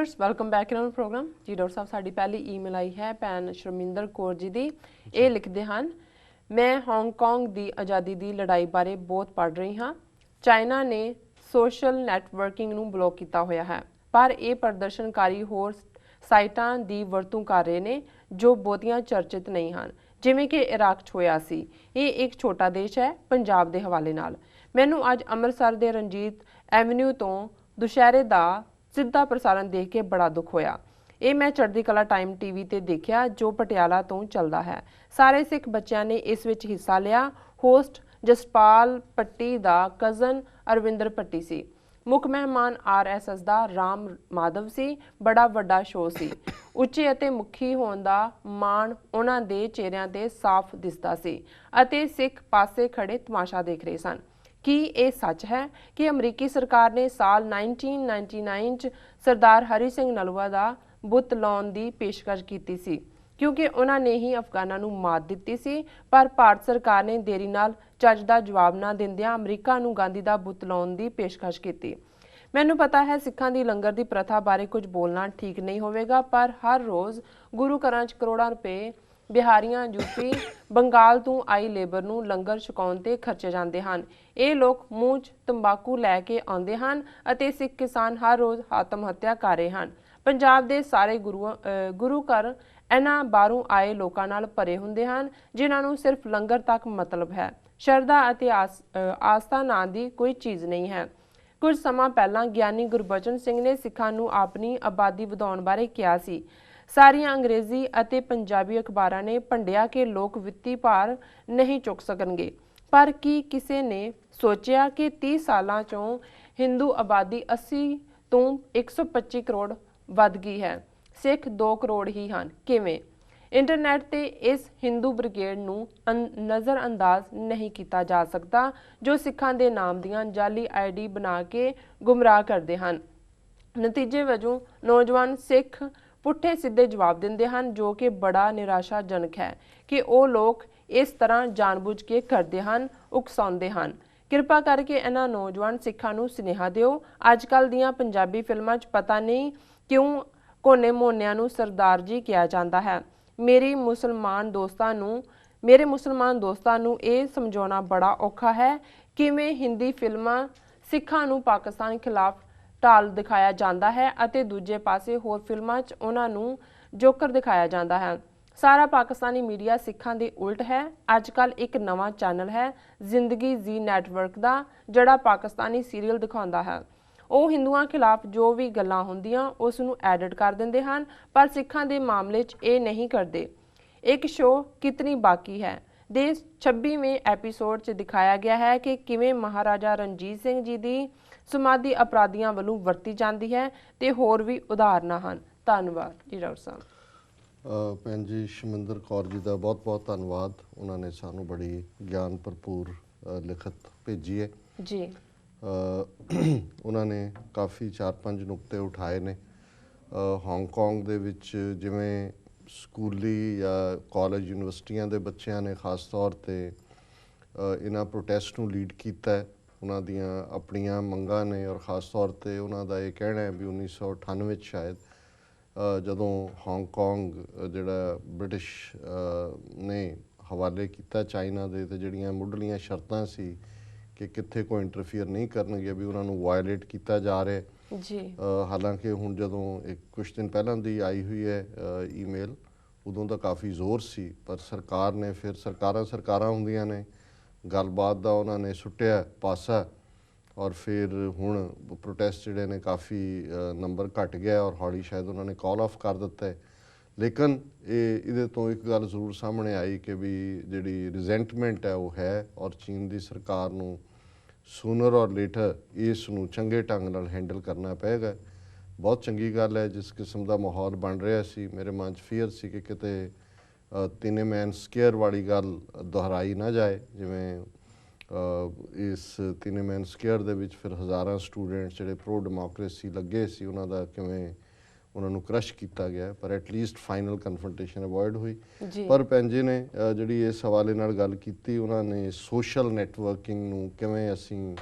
Viewers welcome back in our program जी। Doctor साहब साडी पहली ईमेल आई है भैन शर्मिंदर कौर जी दी। ये लिखते हैं, मैं हांगकांग की आज़ादी की लड़ाई बारे बहुत पढ़ रही हाँ। चाइना ने सोशल नैटवर्किंग नूं ब्लॉक किया होया है, पर यह प्रदर्शनकारी होर साइटां की वरतों कर रहे हैं जो बहुतियां चर्चित नहीं हैं, जिवें कि इराक च होया सी। ये एक छोटा देश है पंजाब के हवाले नाल। मैनू अज अमृतसर के रंजीत एवेन्यू तो दुशहरे का सिद्धा प्रसारण देख के बड़ा दुख होया। ये मैं चढ़दी कला टाइम टीवी ते देखिया जो पटियाला तो चलता है। सारे सिख बच्चों ने इस विच हिस्सा लिया। होस्ट जसपाल पट्टी दा कज़न अरविंदर पट्टी सी। मुख मेहमान RSS दा राम माधव सी। बड़ा वड्डा शो सी। उच्चे अते मुखी होण दा माण उन्हां दे चेहरिਆਂ ते साफ दिसदा सी अते सिख पासे खड़े तमाशा देख रहे सन। ਕੀ ਇਹ ਸੱਚ ਹੈ ਕਿ ਅਮਰੀਕੀ ਸਰਕਾਰ ਨੇ ਸਾਲ 1999 ਚ ਸਰਦਾਰ ਹਰੀ ਸਿੰਘ ਨਲੂਆ ਦਾ ਬੁੱਤ ਲਾਉਣ ਦੀ ਪੇਸ਼ਕਸ਼ ਕੀਤੀ ਸੀ, ਕਿਉਂਕਿ ਉਹਨਾਂ ਨੇ ਹੀ ਅਫਗਾਨਾਂ ਨੂੰ ਮਾਤ ਦਿੱਤੀ ਸੀ। ਪਰ ਭਾਰਤ ਸਰਕਾਰ ਨੇ ਦੇਰੀ ਨਾਲ ਚੱਜ ਦਾ ਜਵਾਬ ਨਾ ਦਿੰਦਿਆਂ ਅਮਰੀਕਾ ਨੂੰ ਗਾਂਧੀ ਦਾ ਬੁੱਤ ਲਾਉਣ ਦੀ ਪੇਸ਼ਕਸ਼ ਕੀਤੀ। ਮੈਨੂੰ ਪਤਾ ਹੈ ਸਿੱਖਾਂ ਦੀ ਲੰਗਰ ਦੀ ਪ੍ਰਥਾ ਬਾਰੇ ਕੁਝ ਬੋਲਣਾ ਠੀਕ ਨਹੀਂ ਹੋਵੇਗਾ, ਪਰ ਹਰ ਰੋਜ਼ ਗੁਰੂ ਘਰਾਂ 'ਚ ਕਰੋੜਾਂ ਰੁਪਏ ਬਿਹਾਰੀਆਂ यूपी ਬੰਗਾਲ ਤੋਂ ਆਈ ਲੇਬਰ ਨੂੰ ਲੰਗਰ ਛਕਾਉਣ ਤੇ ਖਰਚੇ ਜਾਂਦੇ ਹਨ। ਇਹ ਲੋਕ ਮੂੰਹ 'ਚ ਤੰਬਾਕੂ ਲੈ ਕੇ ਆਉਂਦੇ ਹਨ ਅਤੇ ਸਿੱਖ ਕਿਸਾਨ ਹਰ ਰੋਜ਼ ਆਤਮ ਹੱਤਿਆ ਕਰ ਰਹੇ ਹਨ। ਪੰਜਾਬ ਦੇ ਸਾਰੇ ਗੁਰੂ ਘਰ ਇਹਨਾਂ ਬਾਹਰੋਂ ਆਏ ਲੋਕਾਂ ਨਾਲ ਭਰੇ ਹੁੰਦੇ ਹਨ ਜਿਨ੍ਹਾਂ ਨੂੰ ਸਿਰਫ ਲੰਗਰ ਤੱਕ ਮਤਲਬ ਹੈ। ਸ਼ਰਧਾ ਅਤੇ ਆਸਥਾ ਨਾਂ ਦੀ ਕੋਈ ਚੀਜ਼ ਨਹੀਂ ਹੈ। ਕੁਝ ਸਮਾਂ ਪਹਿਲਾਂ ਗਿਆਨੀ ਗੁਰਬਚਨ ਸਿੰਘ ਨੇ ਸਿੱਖਾਂ ਨੂੰ ਆਪਣੀ ਆਬਾਦੀ ਵਧਾਉਣ ਬਾਰੇ ਕਿਹਾ ਸੀ। ਸਾਰੀਆਂ ਅੰਗਰੇਜ਼ੀ ਅਤੇ ਪੰਜਾਬੀ ਅਖਬਾਰਾਂ ਨੇ ਭੰਡਿਆ ਕਿ ਲੋਕ ਵਿੱਤੀ ਭਾਰ ਨਹੀਂ ਚੁੱਕ ਸਕਣਗੇ, ਪਰ ਕੀ ਕਿਸੇ ਨੇ ਸੋਚਿਆ ਕਿ 30 ਸਾਲਾਂ 'ਚੋਂ ਹਿੰਦੂ ਆਬਾਦੀ 80 ਤੋਂ 125 ਕਰੋੜ ਵੱਧ ਗਈ ਹੈ। ਸਿੱਖ 2 ਕਰੋੜ ਹੀ ਹਨ। ਕਿਵੇਂ? ਇੰਟਰਨੈਟ ਤੇ ਇਸ ਹਿੰਦੂ ਬ੍ਰਿਗੇਡ ਨੂੰ ਨਜ਼ਰਅੰਦਾਜ਼ ਨਹੀਂ ਕੀਤਾ ਜਾ ਸਕਦਾ ਜੋ ਸਿੱਖਾਂ ਦੇ ਨਾਮ ਦੀਆਂ ਜਾਲੀ ID ਬਣਾ ਕੇ ਗੁੰਮਰਾਹ ਕਰਦੇ ਹਨ। ਨਤੀਜੇ ਵਜੋਂ ਨੌਜਵਾਨ ਸਿੱਖ ਪੁੱਠੇ ਸਿੱਧੇ ਜਵਾਬ ਦਿੰਦੇ ਹਨ, ਜੋ ਕਿ ਬੜਾ ਨਿਰਾਸ਼ਾਜਨਕ ਹੈ ਕਿ ਉਹ ਲੋਕ ਇਸ ਤਰ੍ਹਾਂ ਜਾਣਬੁੱਝ ਕੇ ਕਰਦੇ ਹਨ, ਉਕਸਾਉਂਦੇ ਹਨ। ਕਿਰਪਾ ਕਰਕੇ ਇਹਨਾਂ ਨੌਜਵਾਨ ਸਿੱਖਾਂ ਨੂੰ ਸੁਨੇਹਾ ਦਿਓ। ਅੱਜ ਕੱਲ੍ਹ ਦੀਆਂ ਪੰਜਾਬੀ ਫਿਲਮਾਂ 'ਚ ਪਤਾ ਨਹੀਂ ਕਿਉਂ ਕੋਨੇ ਮੋਨਿਆਂ ਨੂੰ ਸਰਦਾਰ ਜੀ ਕਿਹਾ ਜਾਂਦਾ ਹੈ। ਮੇਰੇ ਮੁਸਲਮਾਨ ਦੋਸਤਾਂ ਨੂੰ ਇਹ ਸਮਝਾਉਣਾ ਬੜਾ ਔਖਾ ਹੈ ਕਿਵੇਂ ਹਿੰਦੀ ਫਿਲਮਾਂ ਸਿੱਖਾਂ ਨੂੰ ਪਾਕਿਸਤਾਨ ਖਿਲਾਫ ਢਾਲ ਦਿਖਾਇਆ ਜਾਂਦਾ ਹੈ ਅਤੇ ਦੂਜੇ ਪਾਸੇ ਹੋਰ ਫਿਲਮਾਂ 'ਚ ਉਹਨਾਂ ਨੂੰ ਜੋਕਰ ਦਿਖਾਇਆ ਜਾਂਦਾ ਹੈ। ਸਾਰਾ ਪਾਕਿਸਤਾਨੀ ਮੀਡੀਆ ਸਿੱਖਾਂ ਦੇ ਉਲਟ ਹੈ। ਅੱਜ ਕੱਲ੍ਹ ਇੱਕ ਨਵਾਂ ਚੈਨਲ ਹੈ ਜ਼ਿੰਦਗੀ ਜੀ ਨੈਟਵਰਕ ਦਾ, ਜਿਹੜਾ ਪਾਕਿਸਤਾਨੀ ਸੀਰੀਅਲ ਦਿਖਾਉਂਦਾ ਹੈ। ਉਹ ਹਿੰਦੂਆਂ ਖਿਲਾਫ ਜੋ ਵੀ ਗੱਲਾਂ ਹੁੰਦੀਆਂ ਉਸ ਨੂੰ ਐਡਿਟ ਕਰ ਦਿੰਦੇ ਹਨ, ਪਰ ਸਿੱਖਾਂ ਦੇ ਮਾਮਲੇ 'ਚ ਇਹ ਨਹੀਂ ਕਰਦੇ। ਇੱਕ ਸ਼ੋਅ ਕਿਤਨੀ ਬਾਕੀ ਹੈ ਦੇ 26ਵੇਂ ਐਪੀਸੋਡ 'ਚ ਦਿਖਾਇਆ ਗਿਆ ਹੈ ਕਿ ਕਿਵੇਂ ਮਹਾਰਾਜਾ ਰਣਜੀਤ ਸਿੰਘ ਜੀ ਦੀ ਸਮਾਧੀ ਅਪਰਾਧੀਆਂ ਵੱਲੋਂ ਵਰਤੀ ਜਾਂਦੀ ਹੈ ਤੇ ਹੋਰ ਵੀ ਉਦਾਹਰਨਾਂ ਹਨ। ਧੰਨਵਾਦ ਜੀ ਡਾਕਟਰ ਸਾਹਿਬ। ਭੈਣ ਜੀ ਸ਼ਰਮਿੰਦਰ ਕੌਰ ਜੀ ਦਾ ਬਹੁਤ ਬਹੁਤ ਧੰਨਵਾਦ। ਉਹਨਾਂ ਨੇ ਸਾਨੂੰ ਬੜੀ ਗਿਆਨ ਭਰਪੂਰ ਲਿਖਤ ਭੇਜੀ ਹੈ ਜੀ। ਉਹਨਾਂ ਨੇ ਕਾਫੀ 4-5 ਨੁਕਤੇ ਉਠਾਏ ਨੇ। ਹਾਂਗਕਾਂਗ ਦੇ ਵਿੱਚ ਜਿਵੇਂ ਸਕੂਲੀ ਜਾਂ ਕਾਲਜ ਯੂਨੀਵਰਸਿਟੀਆਂ ਦੇ ਬੱਚਿਆਂ ਨੇ ਖਾਸ ਤੌਰ 'ਤੇ ਇਹਨਾਂ ਪ੍ਰੋਟੈਸਟ ਨੂੰ ਲੀਡ ਕੀਤਾ ਹੈ। ਉਹਨਾਂ ਦੀਆਂ ਆਪਣੀਆਂ ਮੰਗਾਂ ਨੇ ਔਰ ਖਾਸ ਤੌਰ 'ਤੇ ਉਹਨਾਂ ਦਾ ਇਹ ਕਹਿਣਾ ਹੈ ਵੀ 1998 ਵਿੱਚ ਸ਼ਾਇਦ ਜਦੋਂ ਹਾਂਗਕਾਂਗ ਜਿਹੜਾ ਬ੍ਰਿਟਿਸ਼ ਨੇ ਹਵਾਲੇ ਕੀਤਾ ਚਾਈਨਾ ਦੇ, ਅਤੇ ਜਿਹੜੀਆਂ ਮੁੱਢਲੀਆਂ ਸ਼ਰਤਾਂ ਸੀ ਕਿ ਕਿੱਥੇ ਕੋਈ ਇੰਟਰਫੀਅਰ ਨਹੀਂ ਕਰਨਗੇ ਵੀ ਉਹਨਾਂ ਨੂੰ ਵਾਇਲੇਟ ਕੀਤਾ ਜਾ ਰਿਹਾ ਜੀ। ਹਾਲਾਂਕਿ ਹੁਣ ਜਦੋਂ ਇੱਕ ਕੁਛ ਦਿਨ ਪਹਿਲਾਂ ਦੀ ਆਈ ਹੋਈ ਹੈ ਈਮੇਲ, ਉਦੋਂ ਤਾਂ ਕਾਫੀ ਜ਼ੋਰ ਸੀ, ਪਰ ਸਰਕਾਰ ਨੇ ਫਿਰ ਸਰਕਾਰਾਂ ਹੁੰਦੀਆਂ ਨੇ, ਗੱਲਬਾਤ ਦਾ ਉਹਨਾਂ ਨੇ ਸੁੱਟਿਆ ਪਾਸਾ ਔਰ ਫਿਰ ਹੁਣ ਪ੍ਰੋਟੈਸਟ ਜਿਹੜੇ ਨੇ ਕਾਫੀ ਨੰਬਰ ਘਟ ਗਿਆ ਔਰ ਹੌਲੀ ਸ਼ਾਇਦ ਉਹਨਾਂ ਨੇ ਕਾਲ ਆਫ ਕਰ ਦਿੱਤਾ ਹੈ। ਲੇਕਿਨ ਇਹਦੇ ਤੋਂ ਇੱਕ ਗੱਲ ਜ਼ਰੂਰ ਸਾਹਮਣੇ ਆਈ ਕਿ ਵੀ ਜਿਹੜੀ ਰਿਜ਼ੈਂਟਮੈਂਟ ਹੈ ਉਹ ਹੈ ਔਰ ਚੀਨ ਦੀ ਸਰਕਾਰ ਨੂੰ ਸੂਨਰ ਔਰ ਲੇਟਰ ਇਸ ਨੂੰ ਚੰਗੇ ਢੰਗ ਨਾਲ ਹੈਂਡਲ ਕਰਨਾ ਪਏਗਾ। ਬਹੁਤ ਚੰਗੀ ਗੱਲ ਹੈ ਜਿਸ ਕਿਸਮ ਦਾ ਮਾਹੌਲ ਬਣ ਰਿਹਾ ਸੀ। ਮੇਰੇ ਮਨ 'ਚ ਫੀਅਰ ਸੀ ਕਿ ਕਿਤੇ ਤਿਨੇਮੈਨ ਸਕੇਅਰ ਵਾਲੀ ਗੱਲ ਦੁਹਰਾਈ ਨਾ ਜਾਏ, ਜਿਵੇਂ ਇਸ ਤਿਨੇਮੈਨ ਸਕੇਅਰ ਦੇ ਵਿੱਚ ਫਿਰ ਹਜ਼ਾਰਾਂ ਸਟੂਡੈਂਟਸ ਜਿਹੜੇ ਪ੍ਰੋ ਡੈਮੋਕ੍ਰੇਸੀ ਲੱਗੇ ਸੀ ਉਹਨਾਂ ਦਾ ਕਿਵੇਂ ਉਹਨਾਂ ਨੂੰ ਕ੍ਰਸ਼ ਕੀਤਾ ਗਿਆ, ਪਰ ਐਟਲੀਸਟ ਫਾਈਨਲ ਕਨਫਰੰਟੇਸ਼ਨ ਅਵੋਇਡ ਹੋਈ। ਪਰ ਭੈਣ ਜੀ ਨੇ ਜਿਹੜੀ ਇਸ ਹਵਾਲੇ ਨਾਲ ਗੱਲ ਕੀਤੀ, ਉਹਨਾਂ ਨੇ ਸੋਸ਼ਲ ਨੈਟਵਰਕਿੰਗ ਨੂੰ ਕਿਵੇਂ ਅਸੀਂ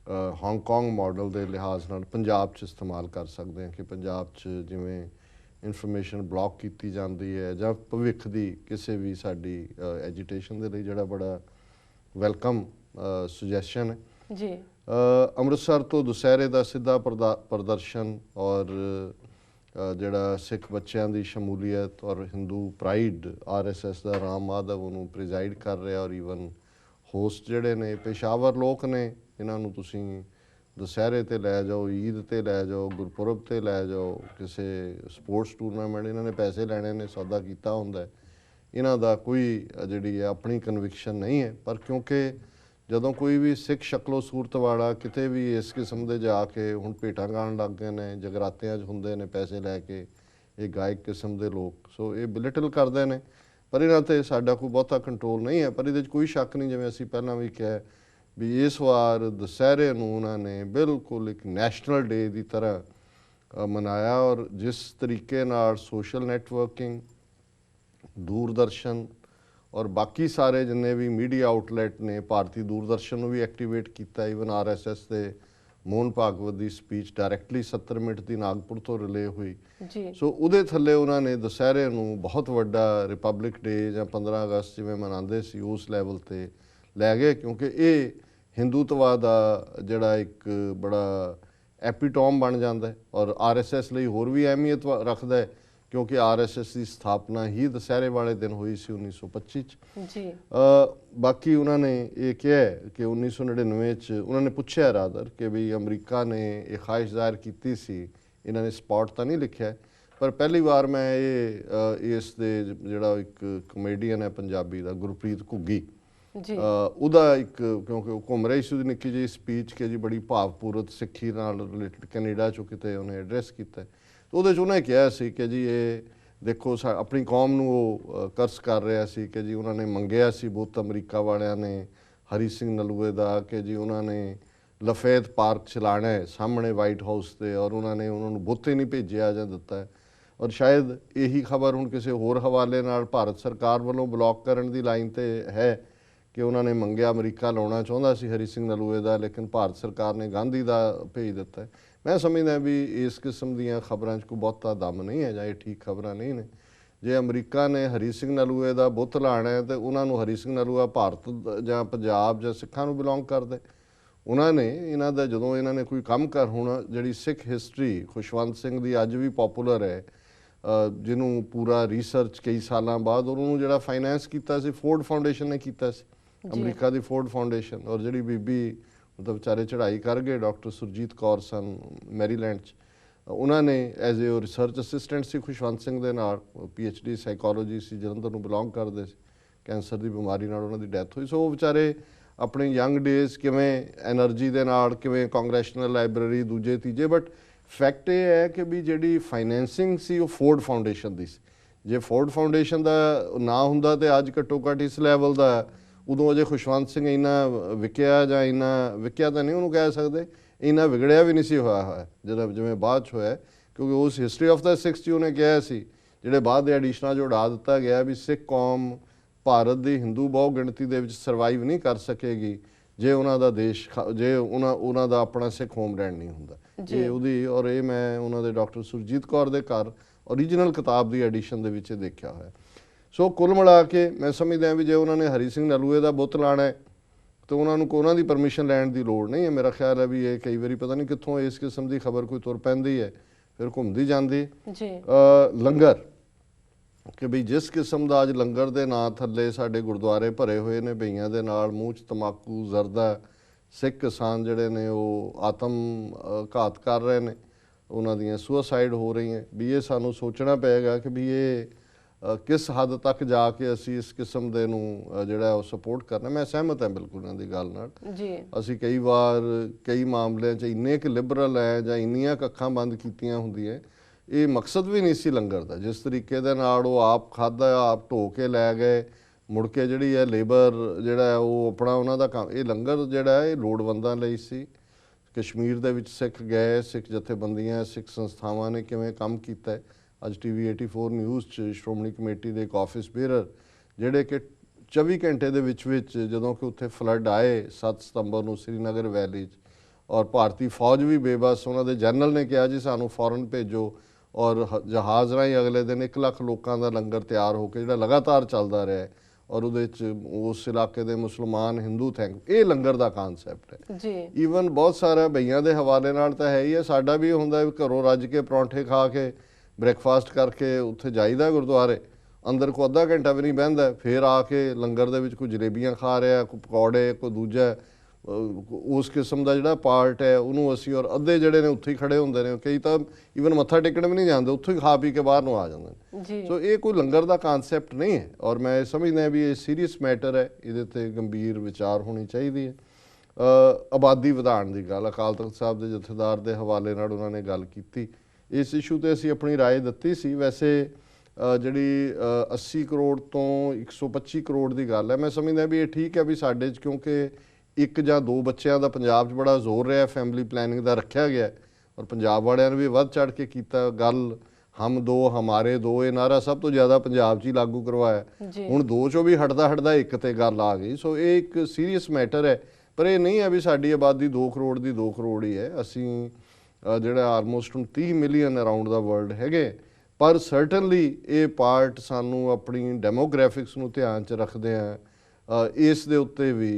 ਹਾਂਗਕਾਂਗ ਮਾਡਲ ਦੇ ਲਿਹਾਜ਼ ਨਾਲ ਪੰਜਾਬ 'ਚ ਇਸਤੇਮਾਲ ਕਰ ਸਕਦੇ ਹਾਂ ਕਿ ਪੰਜਾਬ 'ਚ ਜਿਵੇਂ ਇਨਫੋਰਮੇਸ਼ਨ ਬਲੌਕ ਕੀਤੀ ਜਾਂਦੀ ਹੈ ਜਾਂ ਭਵਿੱਖ ਦੀ ਕਿਸੇ ਵੀ ਸਾਡੀ ਐਜੀਟੇਸ਼ਨ ਦੇ ਲਈ ਜਿਹੜਾ ਬੜਾ ਵੈਲਕਮ ਸੁਜੈਸ਼ਨ ਹੈ ਜੀ। ਅੰਮ੍ਰਿਤਸਰ ਤੋਂ ਦੁਸਹਿਰੇ ਦਾ ਸਿੱਧਾ ਪ੍ਰਦਰਸ਼ਨ ਔਰ ਜਿਹੜਾ ਸਿੱਖ ਬੱਚਿਆਂ ਦੀ ਸ਼ਮੂਲੀਅਤ ਔਰ ਹਿੰਦੂ ਪ੍ਰਾਈਡ RSS ਦਾ ਰਾਮ ਮਾਧਵ ਉਹਨੂੰ ਪ੍ਰੀਜ਼ਾਈਡ ਕਰ ਰਿਹਾ ਔਰ ਈਵਨ ਹੋਸਟ ਜਿਹੜੇ ਨੇ ਪੇਸ਼ਾਵਰ ਲੋਕ ਨੇ, ਇਹਨਾਂ ਨੂੰ ਤੁਸੀਂ ਦੁਸਹਿਰੇ 'ਤੇ ਲੈ ਜਾਓ, ਈਦ 'ਤੇ ਲੈ ਜਾਓ, ਗੁਰਪੁਰਬ 'ਤੇ ਲੈ ਜਾਓ, ਕਿਸੇ ਸਪੋਰਟਸ ਟੂਰਨਾਮੈਂਟ ਇਹਨਾਂ ਨੇ ਪੈਸੇ ਲੈਣੇ ਨੇ, ਸੌਦਾ ਕੀਤਾ ਹੁੰਦਾ। ਇਹਨਾਂ ਦਾ ਕੋਈ ਜਿਹੜੀ ਹੈ ਆਪਣੀ ਕਨਵਿਕਸ਼ਨ ਨਹੀਂ ਹੈ, ਪਰ ਕਿਉਂਕਿ ਜਦੋਂ ਕੋਈ ਵੀ ਸਿੱਖ ਸ਼ਕਲੋ ਸੂਰਤ ਵਾਲਾ ਕਿਤੇ ਵੀ ਇਸ ਕਿਸਮ ਦੇ ਜਾ ਕੇ ਹੁਣ ਭੇਟਾਂ ਗਾਉਣ ਲੱਗ ਗਏ ਨੇ, ਜਗਰਾਤਿਆਂ 'ਚ ਹੁੰਦੇ ਨੇ ਪੈਸੇ ਲੈ ਕੇ ਇਹ ਗਾਇਕ ਕਿਸਮ ਦੇ ਲੋਕ, ਸੋ ਇਹ ਬਿਲਿਟਲ ਕਰਦੇ ਨੇ, ਪਰ ਇਹਨਾਂ 'ਤੇ ਸਾਡਾ ਕੋਈ ਬਹੁਤਾ ਕੰਟਰੋਲ ਨਹੀਂ ਹੈ। ਪਰ ਇਹਦੇ 'ਚ ਕੋਈ ਸ਼ੱਕ ਨਹੀਂ, ਜਿਵੇਂ ਅਸੀਂ ਪਹਿਲਾਂ ਵੀ ਕਿਹਾ ਵੀ ਇਸ ਵਾਰ ਦੁਸਹਿਰੇ ਨੂੰ ਉਹਨਾਂ ਨੇ ਬਿਲਕੁਲ ਇੱਕ ਨੈਸ਼ਨਲ ਡੇ ਦੀ ਤਰ੍ਹਾਂ ਮਨਾਇਆ ਔਰ ਜਿਸ ਤਰੀਕੇ ਨਾਲ ਸੋਸ਼ਲ ਨੈਟਵਰਕਿੰਗ, ਦੂਰਦਰਸ਼ਨ ਔਰ ਬਾਕੀ ਸਾਰੇ ਜਿੰਨੇ ਵੀ ਮੀਡੀਆ ਆਊਟਲੈਟ ਨੇ, ਭਾਰਤੀ ਦੂਰਦਰਸ਼ਨ ਨੂੰ ਵੀ ਐਕਟੀਵੇਟ ਕੀਤਾ, ਈਵਨ RSS ਦੇ ਮੋਹਨ ਭਾਗਵਤ ਦੀ ਸਪੀਚ ਡਾਇਰੈਕਟਲੀ 70 ਮਿੰਟ ਦੀ ਨਾਗਪੁਰ ਤੋਂ ਰਿਲੇ ਹੋਈ ਜੀ। ਸੋ ਉਹਦੇ ਥੱਲੇ ਉਹਨਾਂ ਨੇ ਦੁਸਹਿਰੇ ਨੂੰ ਬਹੁਤ ਵੱਡਾ ਰਿਪਬਲਿਕ ਡੇ ਜਾਂ 15 ਅਗਸਤ ਜਿਵੇਂ ਮਨਾਉਂਦੇ ਸੀ ਉਸ ਲੈਵਲ ਤੇ ਲੈ ਗਏ, ਕਿਉਂਕਿ ਇਹ ਹਿੰਦੂਤਵਾ ਦਾ ਜਿਹੜਾ ਇੱਕ ਬੜਾ ਐਪੀਟੋਮ ਬਣ ਜਾਂਦਾ ਹੈ ਔਰ RSS ਲਈ ਹੋਰ ਵੀ ਅਹਿਮੀਅਤ ਰੱਖਦਾ ਹੈ ਕਿਉਂਕਿ RSS ਦੀ ਸਥਾਪਨਾ ਹੀ ਦੁਸਹਿਰੇ ਵਾਲੇ ਦਿਨ ਹੋਈ ਸੀ 1925 ਚ ਜੀ। ਬਾਕੀ ਉਹਨਾਂ ਨੇ ਇਹ ਕਿਹਾ ਕਿ 1999 ਚ ਉਹਨਾਂ ਨੇ ਪੁੱਛਿਆ ਰਾਦਰ ਕਿ ਵੀ ਅਮਰੀਕਾ ਨੇ ਇਹ ਖਾਹਿਸ਼ ਜ਼ਾਹਿਰ ਕੀਤੀ ਸੀ, ਇਹਨਾਂ ਨੇ ਸਪੌਟ ਤਾਂ ਨਹੀਂ ਲਿਖਿਆ, ਪਰ ਪਹਿਲੀ ਵਾਰ ਮੈਂ ਇਸ ਦੇ ਜਿਹੜਾ ਇੱਕ ਕਮੇਡੀਅਨ ਹੈ ਪੰਜਾਬੀ ਦਾ ਗੁਰਪ੍ਰੀਤ ਘੁੱਗੀ ਜੀ, ਉਹਦਾ ਇੱਕ ਕਿਉਂਕਿ ਉਹ ਘੁੰਮ ਰਹੀ ਸੀ ਉਹਦੀ ਨਿੱਕੀ ਜਿਹੀ ਸਪੀਚ ਕਿ ਜੀ ਬੜੀ ਭਾਵਪੂਰਤ ਸਿੱਖੀ ਨਾਲ ਰਿਲੇਟਡ ਕੈਨੇਡਾ 'ਚੋਂ ਕਿਤੇ ਉਹਨੇ ਐਡਰੈਸ ਕੀਤਾ, ਉਹਦੇ 'ਚ ਉਹਨੇ ਕਿਹਾ ਸੀ ਕਿ ਜੀ ਇਹ ਦੇਖੋ ਆਪਣੀ ਕੌਮ ਨੂੰ ਉਹ ਕਰਸ ਕਰ ਰਿਹਾ ਸੀ ਕਿ ਜੀ ਉਹਨਾਂ ਨੇ ਮੰਗਿਆ ਸੀ ਬੁੱਤ ਅਮਰੀਕਾ ਵਾਲਿਆਂ ਨੇ ਹਰੀ ਸਿੰਘ ਨਲੂਏ ਦਾ ਕਿ ਜੀ ਉਹਨਾਂ ਨੇ ਲਫੇਤ ਪਾਰਕ ਚਲਾਉਣਾ ਹੈ ਸਾਹਮਣੇ ਵਾਈਟ ਹਾਊਸ 'ਤੇ ਔਰ ਉਹਨਾਂ ਨੇ ਉਹਨਾਂ ਨੂੰ ਬੁੱਤ ਹੀ ਨਹੀਂ ਭੇਜਿਆ ਜਾਂ ਦਿੱਤਾ ਔਰ ਸ਼ਾਇਦ ਇਹੀ ਖਬਰ ਹੁਣ ਕਿਸੇ ਹੋਰ ਹਵਾਲੇ ਨਾਲ ਭਾਰਤ ਸਰਕਾਰ ਵੱਲੋਂ ਬਲੌਕ ਕਰਨ ਦੀ ਲਾਈਨ 'ਤੇ ਹੈ ਕਿ ਉਹਨਾਂ ਨੇ ਮੰਗਿਆ, ਅਮਰੀਕਾ ਲਾਉਣਾ ਚਾਹੁੰਦਾ ਸੀ ਹਰੀ ਸਿੰਘ ਨਲੂਏ ਦਾ, ਲੇਕਿਨ ਭਾਰਤ ਸਰਕਾਰ ਨੇ ਗਾਂਧੀ ਦਾ ਭੇਜ ਦਿੱਤਾ। ਮੈਂ ਸਮਝਦਾ ਵੀ ਇਸ ਕਿਸਮ ਦੀਆਂ ਖਬਰਾਂ 'ਚ ਕੋਈ ਬਹੁਤਾ ਦਮ ਨਹੀਂ ਹੈ ਜਾਂ ਇਹ ਠੀਕ ਖਬਰਾਂ ਨਹੀਂ ਨੇ। ਜੇ ਅਮਰੀਕਾ ਨੇ ਹਰੀ ਸਿੰਘ ਨਲੂਏ ਦਾ ਬੁੱਤ ਲਾਉਣਾ ਹੈ ਤੇ ਉਹਨਾਂ ਨੂੰ ਹਰੀ ਸਿੰਘ ਨਲੂਆ ਭਾਰਤ ਜਾਂ ਪੰਜਾਬ ਜਾਂ ਸਿੱਖਾਂ ਨੂੰ ਬਿਲੋਂਗ ਕਰਦੇ। ਉਹਨਾਂ ਨੇ ਇਹਨਾਂ ਦਾ ਜਦੋਂ ਇਹਨਾਂ ਨੇ ਕੋਈ ਕੰਮ ਕਰ ਹੁਣ ਜਿਹੜੀ ਸਿੱਖ ਹਿਸਟਰੀ ਖੁਸ਼ਵੰਤ ਸਿੰਘ ਦੀ ਅੱਜ ਵੀ ਪੋਪੂਲਰ ਹੈ, ਜਿਹਨੂੰ ਪੂਰਾ ਰਿਸਰਚ ਕਈ ਸਾਲਾਂ ਬਾਅਦ ਉਹਨੂੰ ਜਿਹੜਾ ਫਾਈਨੈਂਸ ਕੀਤਾ ਸੀ ਫੋਰਡ ਫਾਊਂਡੇਸ਼ਨ ਨੇ ਕੀਤਾ ਸੀ, ਅਮਰੀਕਾ ਦੀ ਫੋਰਡ ਫਾਊਂਡੇਸ਼ਨ, ਔਰ ਜਿਹੜੀ ਬੀਬੀ ਮਤਲਬ ਵਿਚਾਰੇ ਚੜ੍ਹਾਈ ਕਰ ਗਏ ਡਾਕਟਰ ਸੁਰਜੀਤ ਕੌਰ ਸਨ ਮੈਰੀਲੈਂਡ 'ਚ, ਉਹਨਾਂ ਨੇ ਐਜ਼ ਏ ਰਿਸਰਚ ਅਸਿਸਟੈਂਟ ਸੀ ਖੁਸ਼ਵੰਤ ਸਿੰਘ ਦੇ ਨਾਲ, PhD ਸਾਈਕੋਲੋਜੀ ਸੀ, ਜਲੰਧਰ ਨੂੰ ਬਿਲੋਂਗ ਕਰਦੇ ਸੀ, ਕੈਂਸਰ ਦੀ ਬਿਮਾਰੀ ਨਾਲ ਉਹਨਾਂ ਦੀ ਡੈਥ ਹੋਈ। ਸੋ ਉਹ ਵਿਚਾਰੇ ਆਪਣੀ ਯੰਗ ਡੇਜ਼ ਕਿਵੇਂ ਐਨਰਜੀ ਦੇ ਨਾਲ ਕਿਵੇਂ ਕਾਂਗਰੈਸ਼ਨਲ ਲਾਇਬ੍ਰੇਰੀ ਦੂਜੇ ਤੀਜੇ, ਬਟ ਫੈਕਟ ਇਹ ਹੈ ਕਿ ਵੀ ਜਿਹੜੀ ਫਾਈਨੈਂਸਿੰਗ ਸੀ ਉਹ ਫੋਰਡ ਫਾਊਂਡੇਸ਼ਨ ਦੀ ਸੀ। ਜੇ ਫੋਰਡ ਫਾਊਂਡੇਸ਼ਨ ਦਾ ਨਾ ਹੁੰਦਾ ਤੇ ਅੱਜ ਘੱਟੋ ਘੱਟ ਇਸ ਲੈਵਲ ਦਾ ਉਦੋਂ ਅਜੇ ਖੁਸ਼ਵੰਤ ਸਿੰਘ ਇੰਨਾ ਵਿਕਿਆ ਜਾਂ ਇੰਨਾ ਵਿਕਿਆ ਤਾਂ ਨਹੀਂ ਉਹਨੂੰ ਕਹਿ ਸਕਦੇ, ਇੰਨਾ ਵਿਗੜਿਆ ਵੀ ਨਹੀਂ ਸੀ ਹੋਇਆ ਜਿਹੜਾ ਜਿਵੇਂ ਬਾਅਦ 'ਚ ਹੋਇਆ, ਕਿਉਂਕਿ ਉਸ ਹਿਸਟਰੀ ਆਫ ਦਾ ਸਿੱਖਸ 'ਚ ਉਹਨੇ ਕਿਹਾ ਸੀ ਜਿਹੜੇ ਬਾਅਦ ਦੇ ਐਡੀਸ਼ਨਾਂ 'ਚ ਉਡਾ ਦਿੱਤਾ ਗਿਆ ਵੀ ਸਿੱਖ ਕੌਮ ਭਾਰਤ ਦੀ ਹਿੰਦੂ ਬਹੁ ਗਿਣਤੀ ਦੇ ਵਿੱਚ ਸਰਵਾਈਵ ਨਹੀਂ ਕਰ ਸਕੇਗੀ ਜੇ ਉਹਨਾਂ ਦਾ ਦੇਸ਼ ਜੇ ਉਹਨਾਂ ਦਾ ਆਪਣਾ ਸਿੱਖ ਹੋਮਲੈਂਡ ਨਹੀਂ ਹੁੰਦਾ। ਇਹ ਉਹਦੀ ਔਰ ਇਹ ਮੈਂ ਉਹਨਾਂ ਦੇ ਡਾਕਟਰ ਸੁਰਜੀਤ ਕੌਰ ਦੇ ਘਰ ਓਰੀਜਨਲ ਕਿਤਾਬ ਦੀ ਐਡੀਸ਼ਨ ਦੇ ਵਿੱਚ ਦੇਖਿਆ ਹੋਇਆ। ਸੋ ਕੁੱਲ ਮਿਲਾ ਕੇ ਮੈਂ ਸਮਝਦਾ ਵੀ ਜੇ ਉਹਨਾਂ ਨੇ ਹਰੀ ਸਿੰਘ ਨਲੂਏ ਦਾ ਬੁੱਤ ਲਾਣਾ ਹੈ ਤਾਂ ਉਹਨਾਂ ਨੂੰ ਉਹਨਾਂ ਦੀ ਪਰਮਿਸ਼ਨ ਲੈਣ ਦੀ ਲੋੜ ਨਹੀਂ ਹੈ। ਮੇਰਾ ਖਿਆਲ ਹੈ ਵੀ ਇਹ ਕਈ ਵਾਰੀ ਪਤਾ ਨਹੀਂ ਕਿੱਥੋਂ ਇਸ ਕਿਸਮ ਦੀ ਖਬਰ ਕੋਈ ਤੁਰ ਪੈਂਦੀ ਹੈ ਫਿਰ ਘੁੰਮਦੀ ਜਾਂਦੀ। ਲੰਗਰ ਕਿ ਵੀ ਜਿਸ ਕਿਸਮ ਦਾ ਅੱਜ ਲੰਗਰ ਦੇ ਨਾਂ ਥੱਲੇ ਸਾਡੇ ਗੁਰਦੁਆਰੇ ਭਰੇ ਹੋਏ ਨੇ ਬਈਆਂ ਦੇ ਨਾਲ, ਮੂੰਹ 'ਚ ਤੰਬਾਕੂ ਜ਼ਰਦਾ, ਸਿੱਖ ਕਿਸਾਨ ਜਿਹੜੇ ਨੇ ਉਹ ਆਤਮ ਘਾਤ ਕਰ ਰਹੇ ਨੇ, ਉਹਨਾਂ ਦੀਆਂ ਸੁਸਾਈਡ ਹੋ ਰਹੀਆਂ, ਵੀ ਇਹ ਸਾਨੂੰ ਸੋਚਣਾ ਪਏਗਾ ਕਿ ਵੀ ਇਹ ਕਿਸ ਹੱਦ ਤੱਕ ਜਾ ਕੇ ਅਸੀਂ ਇਸ ਕਿਸਮ ਦੇ ਨੂੰ ਜਿਹੜਾ ਉਹ ਸਪੋਰਟ ਕਰਨਾ। ਮੈਂ ਸਹਿਮਤ ਹਾਂ ਬਿਲਕੁਲ ਇਹਨਾਂ ਦੀ ਗੱਲ ਨਾਲ ਜੀ। ਅਸੀਂ ਕਈ ਵਾਰ ਕਈ ਮਾਮਲਿਆਂ 'ਚ ਇੰਨੇ ਕੁ ਲਿਬਰਲ ਹੈ ਜਾਂ ਇੰਨੀਆਂ ਕੁ ਅੱਖਾਂ ਬੰਦ ਕੀਤੀਆਂ ਹੁੰਦੀਆਂ, ਇਹ ਮਕਸਦ ਵੀ ਨਹੀਂ ਸੀ ਲੰਗਰ ਦਾ। ਜਿਸ ਤਰੀਕੇ ਦੇ ਨਾਲ ਉਹ ਆਪ ਖਾਧਾ, ਆਪ ਢੋ ਕੇ ਲੈ ਗਏ, ਮੁੜ ਕੇ ਜਿਹੜੀ ਹੈ ਲੇਬਰ ਜਿਹੜਾ ਉਹ ਆਪਣਾ ਉਹਨਾਂ ਦਾ ਕੰਮ, ਇਹ ਲੰਗਰ ਜਿਹੜਾ ਹੈ ਇਹ ਲੋੜਵੰਦਾਂ ਲਈ ਸੀ। ਕਸ਼ਮੀਰ ਦੇ ਵਿੱਚ ਸਿੱਖ ਗਏ, ਸਿੱਖ ਜਥੇਬੰਦੀਆਂ, ਸਿੱਖ ਸੰਸਥਾਵਾਂ ਨੇ ਕਿਵੇਂ ਕੰਮ ਕੀਤਾ। ਅੱਜ TV 84 ਨਿਊਜ਼ 'ਚ ਸ਼੍ਰੋਮਣੀ ਕਮੇਟੀ ਦੇ ਇੱਕ ਆਫਿਸ ਬੇਅਰਰ ਜਿਹੜੇ ਕਿ 24 ਘੰਟੇ ਦੇ ਵਿੱਚ ਜਦੋਂ ਕਿ ਉੱਥੇ ਫਲੱਡ ਆਏ 7 ਸਤੰਬਰ ਨੂੰ ਸ਼੍ਰੀਨਗਰ ਵੈਲੀ 'ਚ, ਔਰ ਭਾਰਤੀ ਫੌਜ ਵੀ ਬੇਬਸ। ਉਹਨਾਂ ਦੇ ਜਨਰਲ ਨੇ ਕਿਹਾ ਜੀ ਸਾਨੂੰ ਫੌਰਨ ਭੇਜੋ, ਔਰ ਜਹਾਜ਼ ਰਾਹੀਂ ਅਗਲੇ ਦਿਨ 1 ਲੱਖ ਲੋਕਾਂ ਦਾ ਲੰਗਰ ਤਿਆਰ ਹੋ ਕੇ ਜਿਹੜਾ ਲਗਾਤਾਰ ਚੱਲਦਾ ਰਿਹਾ, ਔਰ ਉਹਦੇ 'ਚ ਉਸ ਇਲਾਕੇ ਦੇ ਮੁਸਲਮਾਨ ਹਿੰਦੂ ਥੈਂਕ, ਇਹ ਲੰਗਰ ਦਾ ਕਾਨਸੈਪਟ ਹੈ ਜੀ। ਈਵਨ ਬਹੁਤ ਸਾਰਾ ਬਈਆਂ ਦੇ ਹਵਾਲੇ ਨਾਲ ਤਾਂ ਹੈ ਹੀ ਹੈ। ਸਾਡਾ ਵੀ ਹੁੰਦਾ ਵੀ ਘਰੋਂ ਰੱਜ ਕੇ ਪਰੌਂਠੇ ਖਾ ਕੇ ਬ੍ਰੇਕਫਾਸਟ ਕਰਕੇ ਉੱਥੇ ਜਾਈਦਾ ਗੁਰਦੁਆਰੇ, ਅੰਦਰ ਕੋ ਅੱਧਾ ਘੰਟਾ ਵੀ ਨਹੀਂ ਬਹਿੰਦਾ, ਫਿਰ ਆ ਕੇ ਲੰਗਰ ਦੇ ਵਿੱਚ ਕੋਈ ਜਲੇਬੀਆਂ ਖਾ ਰਿਹਾ, ਕੋਈ ਪਕੌੜੇ, ਕੋਈ ਦੂਜਾ ਉਸ ਕਿਸਮ ਦਾ ਜਿਹੜਾ ਪਾਰਟ ਹੈ ਉਹਨੂੰ ਅਸੀਂ, ਔਰ ਅੱਧੇ ਜਿਹੜੇ ਨੇ ਉੱਥੇ ਹੀ ਖੜੇ ਹੁੰਦੇ ਨੇ, ਕਈ ਤਾਂ ਈਵਨ ਮੱਥਾ ਟੇਕਣ ਵੀ ਨਹੀਂ ਜਾਂਦੇ, ਉੱਥੋਂ ਹੀ ਖਾ ਪੀ ਕੇ ਬਾਹਰ ਨੂੰ ਆ ਜਾਂਦੇ ਨੇ। ਸੋ ਇਹ ਕੋਈ ਲੰਗਰ ਦਾ ਕਾਨਸੈਪਟ ਨਹੀਂ ਹੈ, ਔਰ ਮੈਂ ਇਹ ਸਮਝਦਾ ਵੀ ਇਹ ਸੀਰੀਅਸ ਮੈਟਰ ਹੈ, ਇਹਦੇ 'ਤੇ ਗੰਭੀਰ ਵਿਚਾਰ ਹੋਣੀ ਚਾਹੀਦੀ ਹੈ। ਆਬਾਦੀ ਵਧਾਉਣ ਦੀ ਗੱਲ ਅਕਾਲ ਤਖਤ ਸਾਹਿਬ ਦੇ ਜਥੇਦਾਰ ਦੇ ਹਵਾਲੇ ਨਾਲ ਉਹਨਾਂ ਨੇ ਗੱਲ ਕੀਤੀ, ਇਸ ਇਸ਼ੂ 'ਤੇ ਅਸੀਂ ਆਪਣੀ ਰਾਏ ਦਿੱਤੀ ਸੀ। ਵੈਸੇ ਜਿਹੜੀ 80 ਕਰੋੜ ਤੋਂ 125 ਕਰੋੜ ਦੀ ਗੱਲ ਹੈ, ਮੈਂ ਸਮਝਦਾ ਵੀ ਇਹ ਠੀਕ ਹੈ ਵੀ ਸਾਡੇ 'ਚ, ਕਿਉਂਕਿ 1 ਜਾਂ 2 ਬੱਚਿਆਂ ਦਾ ਪੰਜਾਬ 'ਚ ਬੜਾ ਜ਼ੋਰ ਰਿਹਾ, ਫੈਮਿਲੀ ਪਲੈਨਿੰਗ ਦਾ ਰੱਖਿਆ ਗਿਆ, ਔਰ ਪੰਜਾਬ ਵਾਲਿਆਂ ਨੇ ਵੀ ਵੱਧ ਚੜ੍ਹ ਕੇ ਕੀਤਾ। ਗੱਲ ਹਮ 2 ਹਮਾਰੇ 2 ਇਹ ਨਾਰਾ ਸਭ ਤੋਂ ਜ਼ਿਆਦਾ ਪੰਜਾਬ 'ਚ ਹੀ ਲਾਗੂ ਕਰਵਾਇਆ। ਹੁਣ 2 ਚੋਂ ਵੀ ਹਟਦਾ 1 ਤੇ ਗੱਲ ਆ ਗਈ। ਸੋ ਇਹ ਇੱਕ ਸੀਰੀਅਸ ਮੈਟਰ ਹੈ, ਪਰ ਇਹ ਨਹੀਂ ਹੈ ਵੀ ਸਾਡੀ ਆਬਾਦੀ 2 ਕਰੋੜ ਦੀ 2 ਕਰੋੜ ਹੀ ਹੈ। ਅਸੀਂ ਜਿਹੜਾ ਆਲਮੋਸਟ ਹੁਣ 30 ਮਿਲੀਅਨ ਅਰਾਊਂਡ ਦਾ ਵਰਲਡ ਹੈਗੇ, ਪਰ ਸਰਟਨਲੀ ਇਹ ਪਾਰਟ ਸਾਨੂੰ ਆਪਣੀ ਡੈਮੋਗ੍ਰਾਫਿਕਸ ਨੂੰ ਧਿਆਨ 'ਚ ਰੱਖਦੇ ਆ ਇਸ ਦੇ ਉੱਤੇ ਵੀ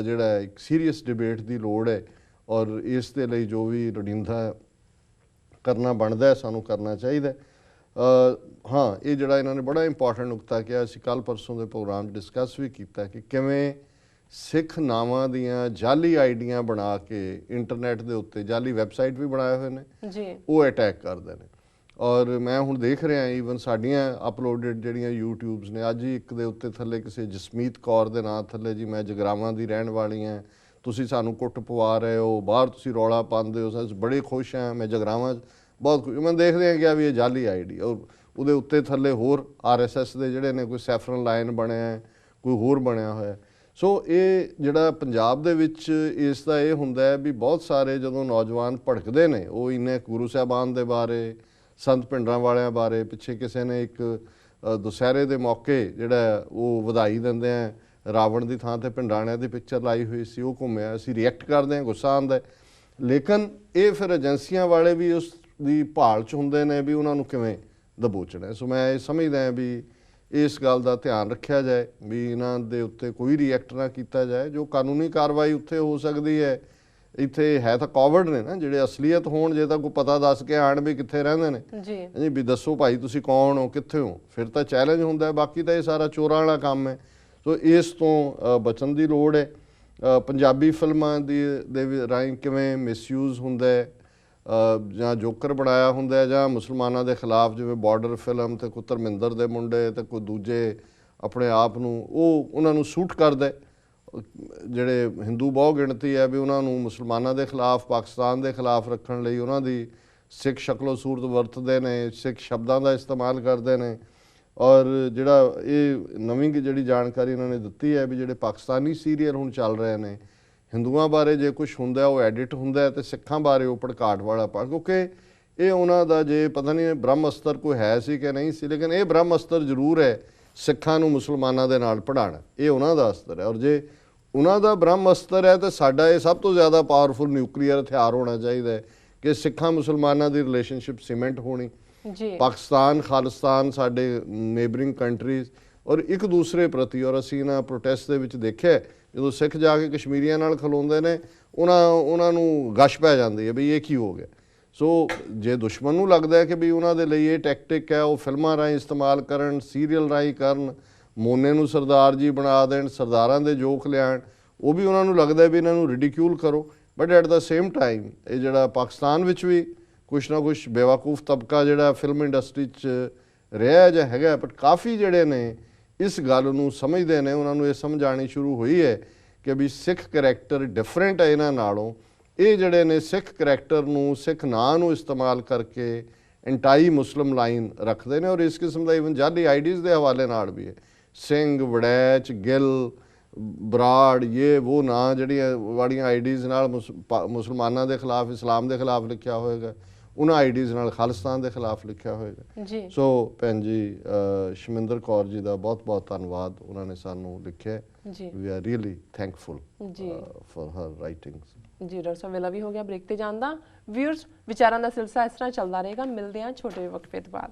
ਜਿਹੜਾ ਇੱਕ ਸੀਰੀਅਸ ਡਿਬੇਟ ਦੀ ਲੋੜ ਹੈ, ਔਰ ਇਸ ਦੇ ਲਈ ਜੋ ਵੀ ਲੋੜੀਂਦਾ ਕਰਨਾ ਬਣਦਾ ਸਾਨੂੰ ਕਰਨਾ ਚਾਹੀਦਾ। ਹਾਂ, ਇਹ ਜਿਹੜਾ ਇਹਨਾਂ ਨੇ ਬੜਾ ਇੰਪੋਰਟੈਂਟ ਨੁਕਤਾ ਕਿਹਾ, ਅਸੀਂ ਕੱਲ੍ਹ ਪਰਸੋਂ ਦੇ ਪ੍ਰੋਗਰਾਮ ਡਿਸਕਸ ਵੀ ਕੀਤਾ ਕਿ ਕਿਵੇਂ ਸਿੱਖ ਨਾਵਾਂ ਦੀਆਂ ਜਾਲੀ ਆਈਡੀਆਂ ਬਣਾ ਕੇ ਇੰਟਰਨੈਟ ਦੇ ਉੱਤੇ ਜਾਲੀ ਵੈਬਸਾਈਟ ਵੀ ਬਣਾਏ ਹੋਏ ਨੇ ਜੀ, ਉਹ ਅਟੈਕ ਕਰਦੇ ਨੇ। ਔਰ ਮੈਂ ਹੁਣ ਦੇਖ ਰਿਹਾ ਈਵਨ ਸਾਡੀਆਂ ਅਪਲੋਡਡ ਜਿਹੜੀਆਂ ਯੂਟਿਊਬਸ ਨੇ, ਅੱਜ ਹੀ ਇੱਕ ਦੇ ਉੱਤੇ ਥੱਲੇ ਕਿਸੇ ਜਸਮੀਤ ਕੌਰ ਦੇ ਨਾਂ ਥੱਲੇ ਜੀ ਮੈਂ ਜਗਰਾਵਾਂ ਦੀ ਰਹਿਣ ਵਾਲੀ ਹਾਂ, ਤੁਸੀਂ ਸਾਨੂੰ ਕੁੱਟ ਪਵਾ ਰਹੇ ਹੋ, ਬਾਹਰ ਤੁਸੀਂ ਰੌਲਾ ਪਾਉਂਦੇ ਹੋ, ਅਸੀਂ ਬੜੇ ਖੁਸ਼ ਹਾਂ, ਮੈਂ ਜਗਰਾਵਾਂ ਬਹੁਤ ਖੁਸ਼। ਮੈਂ ਦੇਖ ਰਿਹਾ ਗਿਆ ਵੀ ਇਹ ਜਾਲੀ ਆਈਡੀ, ਔਰ ਉਹਦੇ ਉੱਤੇ ਥੱਲੇ ਹੋਰ RSS ਦੇ ਜਿਹੜੇ ਨੇ, ਕੋਈ ਸੈਫਰਨ ਲਾਈਨ ਬਣਿਆ, ਕੋਈ ਹੋਰ ਬਣਿਆ ਹੋਇਆ। ਸੋ ਇਹ ਜਿਹੜਾ ਪੰਜਾਬ ਦੇ ਵਿੱਚ ਇਸ ਦਾ ਇਹ ਹੁੰਦਾ ਹੈ ਵੀ ਬਹੁਤ ਸਾਰੇ ਜਦੋਂ ਨੌਜਵਾਨ ਭੜਕਦੇ ਨੇ, ਉਹ ਇੰਨੇ ਗੁਰੂ ਸਾਹਿਬਾਨ ਦੇ ਬਾਰੇ, ਸੰਤ ਭਿੰਡਰਾਂ ਵਾਲਿਆਂ ਬਾਰੇ, ਪਿੱਛੇ ਕਿਸੇ ਨੇ ਇੱਕ ਦੁਸਹਿਰੇ ਦੇ ਮੌਕੇ ਜਿਹੜਾ ਉਹ ਵਧਾਈ ਦਿੰਦੇ ਆ, ਰਾਵਣ ਦੀ ਥਾਂ ਤੇ ਭਿੰਡਰਾਣਿਆਂ ਦੀ ਪਿਕਚਰ ਲਾਈ ਹੋਈ ਸੀ, ਉਹ ਘੁੰਮਿਆ, ਅਸੀਂ ਰਿਐਕਟ ਕਰਦੇ ਹਾਂ, ਗੁੱਸਾ ਆਉਂਦਾ। ਲੇਕਿਨ ਇਹ ਫਿਰ ਏਜੰਸੀਆਂ ਵਾਲੇ ਵੀ ਉਸ ਦੀ ਭਾਲ 'ਚ ਹੁੰਦੇ ਨੇ ਵੀ ਉਹਨਾਂ ਨੂੰ ਕਿਵੇਂ ਦਬੋਚਣਾ। ਸੋ ਮੈਂ ਇਹ ਸਮਝਦਾ ਹਾਂ ਵੀ ਇਸ ਗੱਲ ਦਾ ਧਿਆਨ ਰੱਖਿਆ ਜਾਏ ਵੀ ਇਹਨਾਂ ਦੇ ਉੱਤੇ ਕੋਈ ਰਿਐਕਟ ਨਾ ਕੀਤਾ ਜਾਏ। ਜੋ ਕਾਨੂੰਨੀ ਕਾਰਵਾਈ ਉੱਥੇ ਹੋ ਸਕਦੀ ਹੈ, ਇੱਥੇ ਹੈ ਤਾਂ ਕੋਵਿਡ ਨੇ ਨਾ ਜਿਹੜੇ ਅਸਲੀਅਤ ਹੋਣ, ਜੇ ਤਾਂ ਕੋਈ ਪਤਾ ਦੱਸ ਕੇ ਆਣ ਵੀ ਕਿੱਥੇ ਰਹਿੰਦੇ ਨੇ ਜੀ, ਵੀ ਦੱਸੋ ਭਾਈ ਤੁਸੀਂ ਕੌਣ ਹੋ, ਕਿੱਥੇ ਹੋ, ਫਿਰ ਤਾਂ ਚੈਲੰਜ ਹੁੰਦਾ। ਬਾਕੀ ਤਾਂ ਇਹ ਸਾਰਾ ਚੋਰਾਂ ਵਾਲਾ ਕੰਮ ਹੈ। ਸੋ ਇਸ ਤੋਂ ਬਚਣ ਦੀ ਲੋੜ ਹੈ। ਪੰਜਾਬੀ ਫਿਲਮਾਂ ਦੇ ਰਾਹੀਂ ਕਿਵੇਂ ਮਿਸਯੂਜ਼ ਹੁੰਦਾ ਹੈ, ਜਾਂ ਜੋਕਰ ਬਣਾਇਆ ਹੁੰਦਾ ਜਾਂ ਮੁਸਲਮਾਨਾਂ ਦੇ ਖਿਲਾਫ, ਜਿਵੇਂ ਬਾਰਡਰ ਫਿਲਮ ਤੇ ਕੋਈ ਧਰਮਿੰਦਰ ਦੇ ਮੁੰਡੇ ਤੇ ਕੋਈ ਦੂਜੇ ਆਪਣੇ ਆਪ ਨੂੰ ਉਹਨਾਂ ਨੂੰ ਸੂਟ ਕਰਦਾ। ਜਿਹੜੇ ਹਿੰਦੂ ਬਹੁ ਗਿਣਤੀ ਹੈ ਵੀ ਉਹਨਾਂ ਨੂੰ ਮੁਸਲਮਾਨਾਂ ਦੇ ਖਿਲਾਫ, ਪਾਕਿਸਤਾਨ ਦੇ ਖਿਲਾਫ ਰੱਖਣ ਲਈ ਉਹਨਾਂ ਦੀ ਸਿੱਖ ਸ਼ਕਲੋ ਸੂਰਤ ਵਰਤਦੇ ਨੇ, ਸਿੱਖ ਸ਼ਬਦਾਂ ਦਾ ਇਸਤੇਮਾਲ ਕਰਦੇ ਨੇ। ਔਰ ਜਿਹੜਾ ਇਹ ਨਵੀਂ ਜਿਹੜੀ ਜਾਣਕਾਰੀ ਇਹਨਾਂ ਨੇ ਦਿੱਤੀ ਹੈ ਵੀ ਜਿਹੜੇ ਪਾਕਿਸਤਾਨੀ ਸੀਰੀਅਲ ਹੁਣ ਚੱਲ ਰਹੇ ਨੇ, ਹਿੰਦੂਆਂ ਬਾਰੇ ਜੇ ਕੁਝ ਹੁੰਦਾ ਉਹ ਐਡਿਟ ਹੁੰਦਾ, ਅਤੇ ਸਿੱਖਾਂ ਬਾਰੇ ਉਹ ਭੜਕਾਟ ਵਾਲਾ ਕਿਉਂਕਿ ਇਹ ਉਹਨਾਂ ਦਾ ਜੇ ਪਤਾ ਨਹੀਂ ਬ੍ਰਹਮ ਅਸਤਰ ਕੋਈ ਹੈ ਸੀ ਕਿ ਨਹੀਂ ਸੀ, ਲੇਕਿਨ ਇਹ ਬ੍ਰਹਮ ਅਸਤਰ ਜ਼ਰੂਰ ਹੈ ਸਿੱਖਾਂ ਨੂੰ ਮੁਸਲਮਾਨਾਂ ਦੇ ਨਾਲ ਪੜ੍ਹਾਉਣਾ, ਇਹ ਉਹਨਾਂ ਦਾ ਅਸਤਰ ਹੈ। ਔਰ ਜੇ ਉਹਨਾਂ ਦਾ ਬ੍ਰਹਮ ਅਸਤਰ ਹੈ ਤਾਂ ਸਾਡਾ ਇਹ ਸਭ ਤੋਂ ਜ਼ਿਆਦਾ ਪਾਵਰਫੁਲ ਨਿਊਕਲੀਅਰ ਹਥਿਆਰ ਹੋਣਾ ਚਾਹੀਦਾ ਹੈ ਕਿ ਸਿੱਖਾਂ ਮੁਸਲਮਾਨਾਂ ਦੀ ਰਿਲੇਸ਼ਨਸ਼ਿਪ ਸੀਮੈਂਟ ਹੋਣੀ। ਪਾਕਿਸਤਾਨ, ਖਾਲਿਸਤਾਨ ਸਾਡੇ ਨੇਬਰਿੰਗ ਕੰਟਰੀਜ਼ ਔਰ ਇੱਕ ਦੂਸਰੇ ਪ੍ਰਤੀ, ਔਰ ਅਸੀਂ ਇਹਨਾਂ ਪ੍ਰੋਟੈਸਟ ਦੇ ਵਿੱਚ ਦੇਖਿਆ ਜਦੋਂ ਸਿੱਖ ਜਾ ਕੇ ਕਸ਼ਮੀਰੀਆਂ ਨਾਲ ਖਲੋਂਦੇ ਨੇ, ਉਹਨਾਂ ਨੂੰ ਗਸ਼ ਪੈ ਜਾਂਦੀ ਹੈ ਵੀ ਇਹ ਕੀ ਹੋ ਗਿਆ। ਸੋ ਜੇ ਦੁਸ਼ਮਣ ਨੂੰ ਲੱਗਦਾ ਹੈ ਕਿ ਵੀ ਉਹਨਾਂ ਦੇ ਲਈ ਇਹ ਟੈਕਟਿਕ ਹੈ, ਉਹ ਫਿਲਮਾਂ ਰਾਹੀਂ ਇਸਤੇਮਾਲ ਕਰਨ, ਸੀਰੀਅਲ ਰਾਹੀਂ ਕਰਨ, ਮੋਨੇ ਨੂੰ ਸਰਦਾਰ ਜੀ ਬਣਾ ਦੇਣ, ਸਰਦਾਰਾਂ ਦੇ ਜੋਕ ਲਿਆਉਣ, ਉਹ ਵੀ ਉਹਨਾਂ ਨੂੰ ਲੱਗਦਾ ਵੀ ਇਹਨਾਂ ਨੂੰ ਰਿਡੀਕਿਊਲ ਕਰੋ। But at the same time ਇਹ ਜਿਹੜਾ ਪਾਕਿਸਤਾਨ ਵਿੱਚ ਵੀ ਕੁਛ ਨਾ ਕੁਛ ਬੇਵਕੂਫ ਤਬਕਾ ਜਿਹੜਾ ਫਿਲਮ ਇੰਡਸਟਰੀ 'ਚ ਰਿਹਾ ਜਾਂ ਹੈਗਾ, ਬਟ ਕਾਫੀ ਜਿਹੜੇ ਨੇ ਇਸ ਗੱਲ ਨੂੰ ਸਮਝਦੇ ਨੇ, ਉਹਨਾਂ ਨੂੰ ਇਹ ਸਮਝ ਆਉਣੀ ਸ਼ੁਰੂ ਹੋਈ ਹੈ ਕਿ ਵੀ ਸਿੱਖ ਕਰੈਕਟਰ ਡਿਫਰੈਂਟ ਹੈ ਇਹਨਾਂ ਨਾਲੋਂ। ਇਹ ਜਿਹੜੇ ਨੇ ਸਿੱਖ ਕਰੈਕਟਰ ਨੂੰ, ਸਿੱਖ ਨਾਂ ਨੂੰ ਇਸਤੇਮਾਲ ਕਰਕੇ ਐਂਟਾਈ ਮੁਸਲਿਮ ਲਾਈਨ ਰੱਖਦੇ ਨੇ, ਔਰ ਇਸ ਕਿਸਮ ਦਾ ਈਵਨ ਜਾਲੀ ਆਈਡੀਜ਼ ਦੇ ਹਵਾਲੇ ਨਾਲ ਵੀ ਹੈ। ਸਿੰਘ, ਵੜੈਚ, ਗਿੱਲ, ਬਰਾੜ, ਇਹ ਉਹ ਨਾਂ ਜਿਹੜੀਆਂ ਵਾਲੀਆਂ ਆਈਡੀਜ਼ ਨਾਲ ਮੁਸਲਮਾਨਾਂ ਦੇ ਖਿਲਾਫ, ਇਸਲਾਮ ਦੇ ਖਿਲਾਫ ਲਿਖਿਆ ਹੋਏਗਾ, ਉਹਨਾਂ ਆਈਡੀਜ਼ ਨਾਲ ਖਾਲਿਸਤਾਨ ਦੇ ਖਿਲਾਫ ਲਿਖਿਆ ਹੋਏਗਾ। ਜੀ ਸੋ ਭੈਣ ਜੀ ਸ਼ਮਿੰਦਰ ਕੌਰ ਜੀ ਦਾ ਬਹੁਤ ਬਹੁਤ ਧੰਨਵਾਦ, ਉਹਨਾਂ ਨੇ ਸਾਨੂੰ ਲਿਖਿਆ। ਜੀ ਵੀ ਆਰ ਰੀਅਲੀ ਥੈਂਕਫੁਲ ਜੀ ਫॉर ਹਰ ਰਾਈਟਿੰਗਸ। ਜੀ ਡਾਕਟਰ ਸਾਹਿਬ, ਵੇਲਾ ਵੀ ਹੋ ਗਿਆ ਬ੍ਰੇਕ ਤੇ ਜਾਣ ਦਾ। ਵਿਊਅਰਸ, ਵਿਚਾਰਾਂ ਦਾ ਸਿਲਸਿਲਾ ਇਸ ਤਰ੍ਹਾਂ ਚੱਲਦਾ ਰਹੇਗਾ। ਮਿਲਦੇ ਹਾਂ ਛੋਟੇ ਵਕਫੇ ਤੋਂ ਬਾਅਦ।